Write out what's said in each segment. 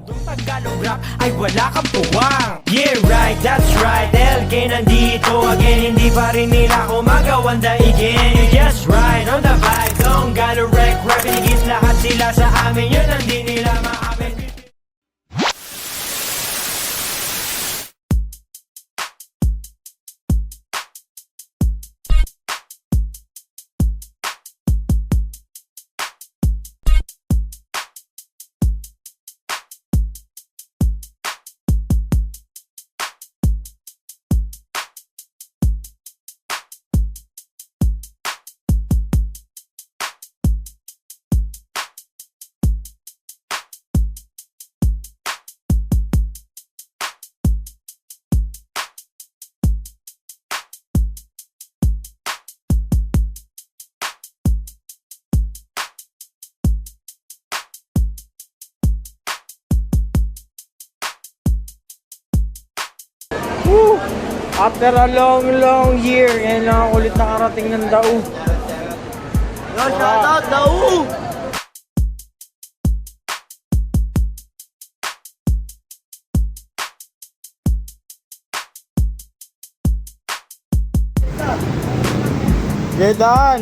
Kung Tagalog rap ay wala kang puwang. Yeah right, that's right, LK nandito again. Hindi pa rin nila ako magawan daigin. You just right, on the vibe, don't gotta wreck. Rap, inigis lahat sila sa amin. Yun ang di nila maamin. Woo! After a long year, yan lang ulit nakarating ng Dao. Yo, shoutout, Dao! Gedan!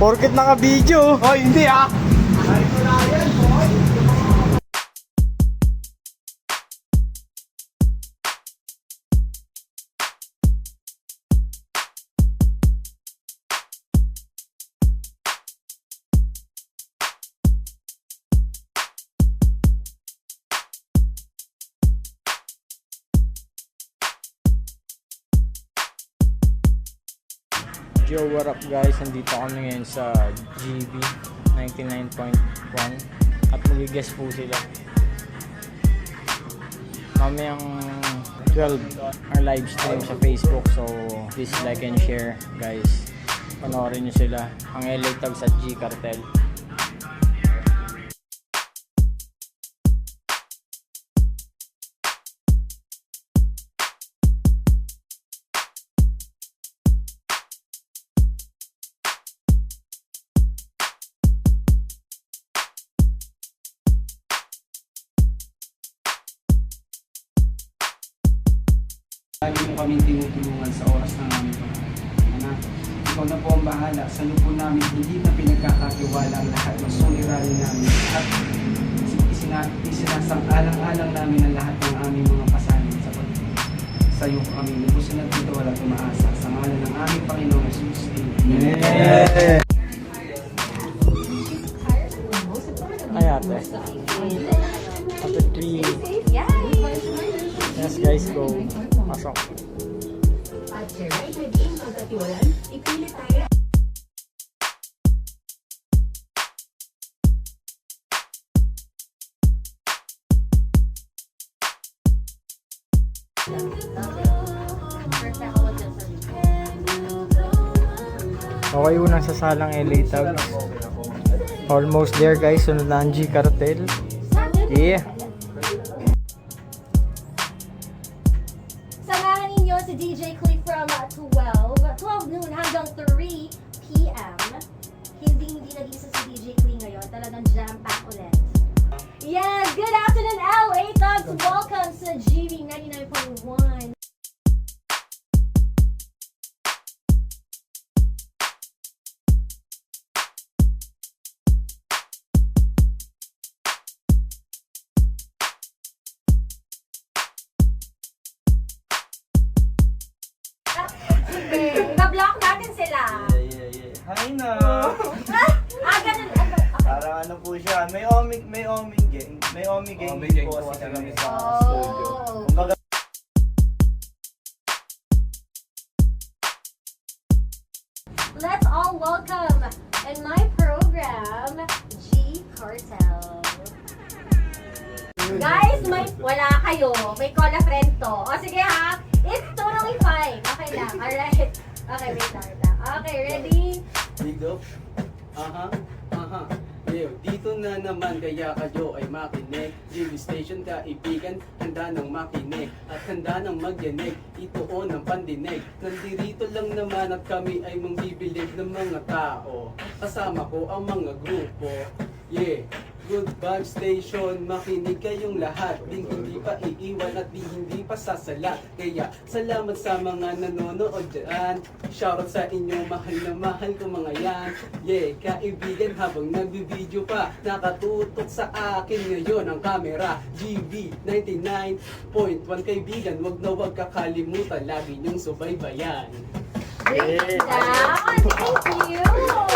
Porket naka-video. Oh, hindi ah! Yo, what up guys? Nandito kami ngayon sa GB 99.1 at mag-guest po sila. Mamayang 12 ang live stream sa Facebook, so please like and share guys. Panoorin nyo sila, ang LA Tags at G Cartel. Lagi mo kami tinutulungan sa oras na namin ito. Ikaw na po ang bahala. Sa iyo po namin hindi na pinagkakatiwala ang lahat ng suliranin namin at isinasang-alang-alang namin ang lahat ng aming mga pasanin sa iyo po kami. Lubusin at dito wala tumaasa. Sa ngalan ng aming Panginoong Jesus. Amen. Ay ate. Ate 3. Yes guys, go. Pasok. Okay, unang sasalang LA Tags. Almost there guys, sunod na ang G Cartel. Yeah. Samahan ninyo si DJ Clee from 12 noon hanggang 3 p.m. Hindi nag-isa si DJ Clee ngayon. Talagang jam-pack ulit. Yes! Good afternoon, LA Thugs! Welcome sa GB 99.1. Iba-block natin sila. Yeah. Hi na! Ganun. Okay. Parang ano po siya, may Oming gang po kasi kami sa studio. Kumbaga, Let's all welcome in my program, G Cartel. Guys, wala kayo. May call a friend to. O sige ha, it's totally fine. Okay lang, alright. Okay, wait lang. Okay, ready? Big up. Dito na naman kaya kayo ay makinig. GV Station kaibigan, handa ng makinig at handa ng magyanig. Ito ng pandinig. Nandirito lang naman at kami ay mangbibilib ng mga tao. Kasama ko ang mga grupo. Good Vibes Station, makinig kayong lahat. Di hindi pa iiwan at di hindi pa sasala. Kaya salamat sa mga nanonood dyan. Shoutout sa inyo, mahal na mahal ko mga yan. Kaibigan habang nagbibideo pa, nakatutok sa akin ngayon ang camera. GV 99.1 kaibigan, wag na wag kakalimutan, lagi niyong subaybayan. Breakdown! Thank you!